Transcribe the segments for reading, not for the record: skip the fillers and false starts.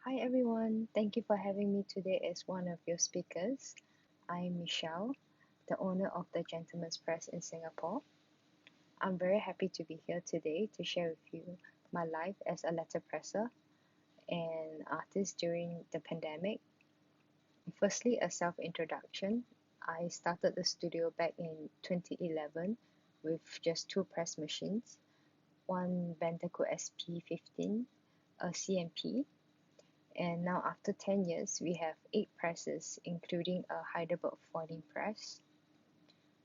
Hi everyone, thank you for having me today as one of your speakers. I'm Michelle, the owner of the Gentleman's Press in Singapore. I'm very happy to be here today to share with you my life as a letterpresser and artist during the pandemic. Firstly, a self introduction. I started the studio back in 2011 with just two press machines, one Bellaigue SP15, a CMP, and now after 10 years, we have 8 presses, including a Heidelberg folding press.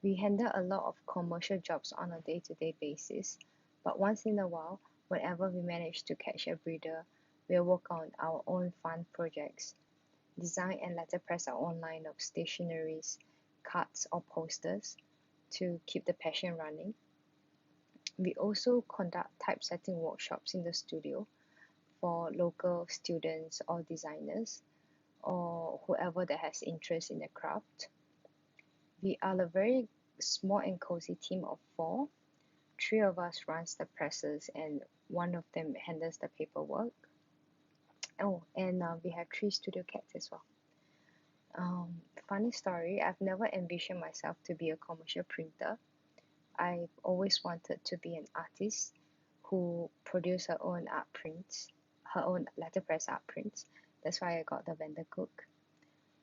We handle a lot of commercial jobs on a day-to-day basis, but once in a while, whenever we manage to catch a breather, we'll work on our own fun projects, design and letterpress our own line of stationeries, cards or posters to keep the passion running. We also conduct typesetting workshops in the studio for local students or designers or whoever that has interest in the craft. We are a very small and cozy team of 4. 3 of us runs the presses and one of them handles the paperwork. Oh, and we have 3 studio cats as well. Funny story, I've never envisioned myself to be a commercial printer. I've always wanted to be an artist who produce her own art prints, her own letterpress art prints. That's why I got the vendor cook.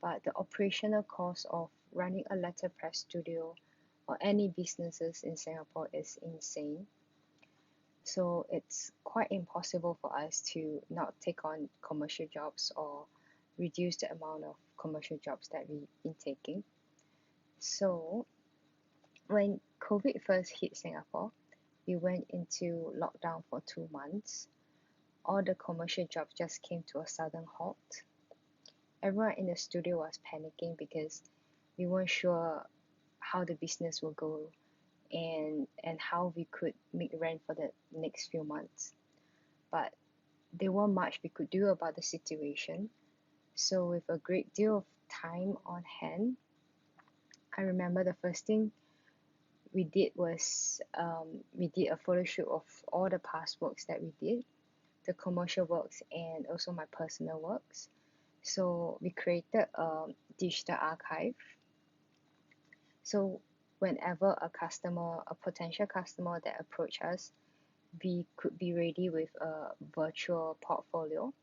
But the operational cost of running a letterpress studio or any businesses in Singapore is insane. So it's quite impossible for us to not take on commercial jobs or reduce the amount of commercial jobs that we've been taking. So when COVID first hit Singapore, we went into lockdown for 2 months. All the commercial jobs just came to a sudden halt. Everyone in the studio was panicking because we weren't sure how the business will go and how we could make rent for the next few months. But there weren't much we could do about the situation. So with a great deal of time on hand, I remember the first thing we did was we did a photo shoot of all the past works that we did, the commercial works and also my personal works. So we created a digital archive. So whenever a potential customer that approach us, we could be ready with a virtual portfolio.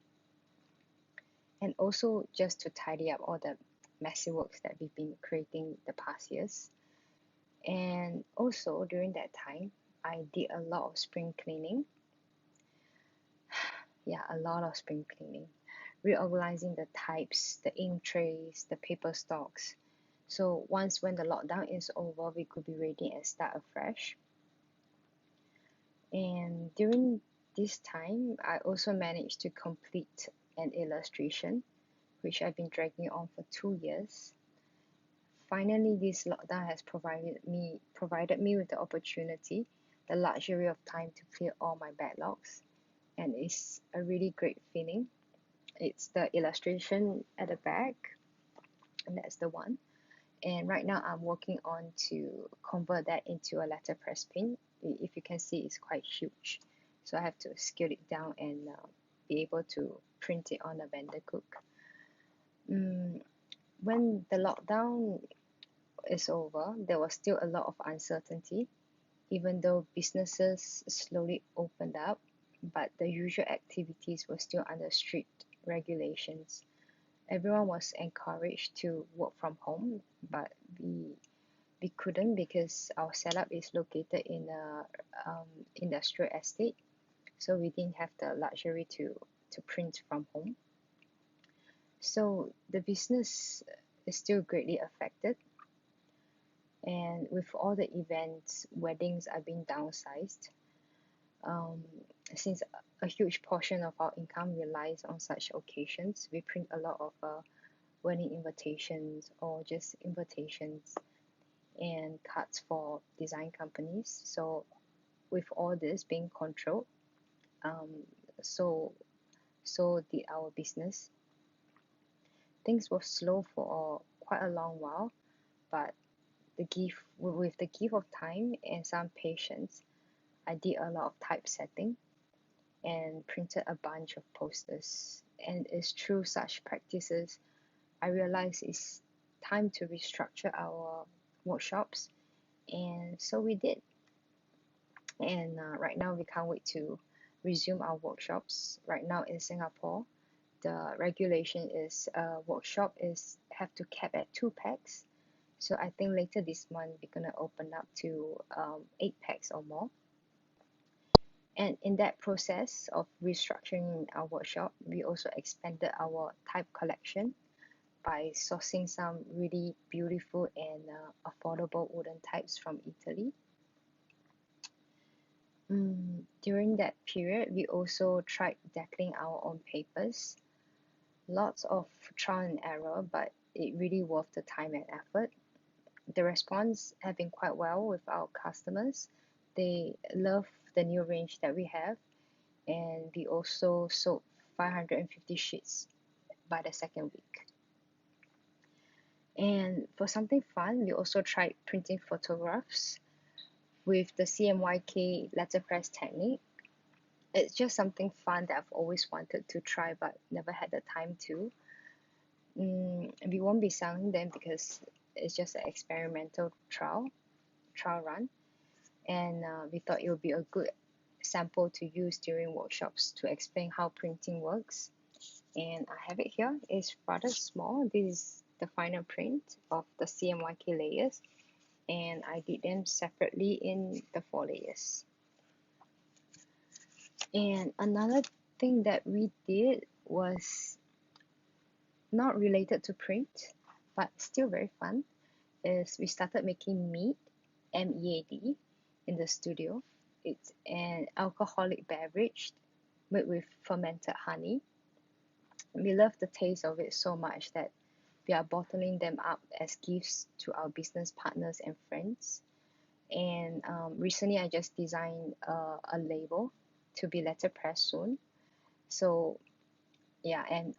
And also just to tidy up all the messy works that we've been creating the past years. And also during that time, I did a lot of spring cleaning. Yeah, a lot of spring cleaning. Reorganizing the types, the ink trays, the paper stocks. So once when the lockdown is over, we could be ready and start afresh. And during this time, I also managed to complete an illustration, which I've been dragging on for 2 years. Finally, this lockdown has provided me with the opportunity, the luxury of time to clear all my backlogs, and it's a really great feeling. It's the illustration at the back, and that's the one. And right now I'm working on to convert that into a letterpress print. If you can see, it's quite huge, so I have to scale it down and be able to print it on a vendor cook. When the lockdown is over, there was still a lot of uncertainty, even though businesses slowly opened up, but the usual activities were still under strict regulations. Everyone was encouraged to work from home, but we couldn't because our setup is located in a industrial estate, so we didn't have the luxury to print from home. So the business is still greatly affected, and with all the events, weddings are being downsized. Um, since a huge portion of our income relies on such occasions, we print a lot of wedding invitations or just invitations and cards for design companies. So with all this being controlled, um, so so did our business. Things were slow for quite a long while, but with the gift of time and some patience, I did a lot of typesetting, and printed a bunch of posters. And it's through such practices I realized it's time to restructure our workshops, and so we did. And right now we can't wait to resume our workshops. Right now in Singapore, the regulation is workshop is have to cap at 2 packs. So I think later this month we're gonna open up to 8 packs or more. And in that process of restructuring our workshop, we also expanded our type collection by sourcing some really beautiful and affordable wooden types from Italy. During that period, we also tried decking our own papers. Lots of trial and error, but it really worth the time and effort. The response have been quite well with our customers. They love the new range that we have, and we also sold 550 sheets by the second week. And for something fun, we also tried printing photographs with the CMYK letterpress technique. It's just something fun that I've always wanted to try but never had the time to. We won't be selling them because it's just an experimental trial run, and we thought it would be a good sample to use during workshops to explain how printing works. And I have it here. It's rather small. This is the final print of the CMYK layers, and I did them separately in the 4 layers. And another thing that we did was not related to print, but still very fun, is we started making mead, MEAD, in the studio. It's an alcoholic beverage made with fermented honey. We love the taste of it so much that we are bottling them up as gifts to our business partners and friends. And recently I just designed a label to be letterpress soon. So yeah, and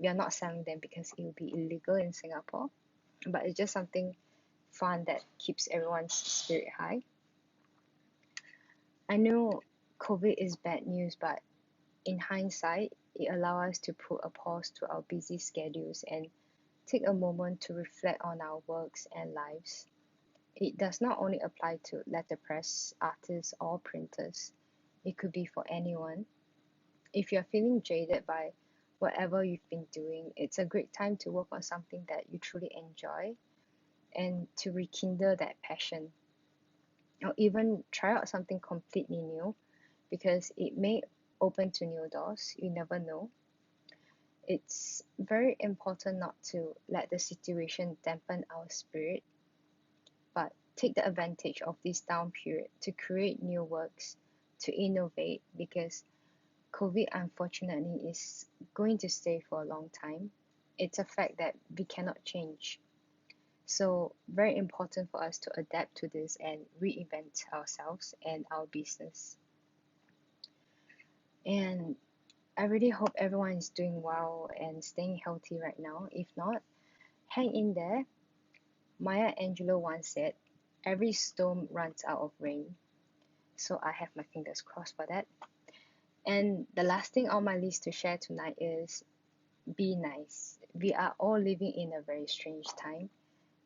we are not selling them because it will be illegal in Singapore, but it's just something fun that keeps everyone's spirit high. I know COVID is bad news, but in hindsight, it allows us to put a pause to our busy schedules and take a moment to reflect on our works and lives. It does not only apply to letterpress artists or printers, it could be for anyone. If you're feeling jaded by whatever you've been doing, it's a great time to work on something that you truly enjoy and to rekindle that passion. Or even try out something completely new because it may open to new doors. You never know. It's very important not to let the situation dampen our spirit, but take the advantage of this down period to create new works, to innovate, because COVID unfortunately is going to stay for a long time. It's a fact that we cannot change. So very important for us to adapt to this and reinvent ourselves and our business. And I really hope everyone is doing well and staying healthy right now. If not, hang in there. Maya Angelou once said, "Every storm runs out of rain." So I have my fingers crossed for that. And the last thing on my list to share tonight is be nice. We are all living in a very strange time.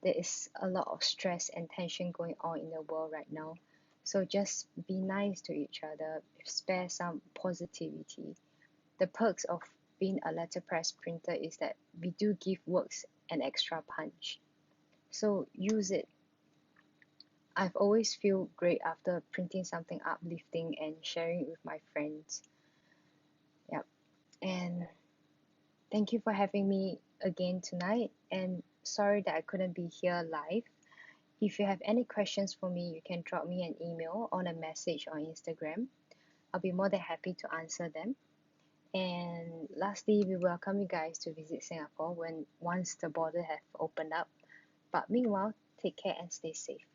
There is a lot of stress and tension going on in the world right now. So just be nice to each other, spare some positivity. The perks of being a letterpress printer is that we do give works an extra punch. So use it. I've always feel great after printing something uplifting and sharing it with my friends. Yep. And thank you for having me again tonight. And sorry that I couldn't be here live. If you have any questions for me, you can drop me an email or a message on Instagram. I'll be more than happy to answer them. And lastly, we welcome you guys to visit Singapore once the border have opened up. But meanwhile, take care and stay safe.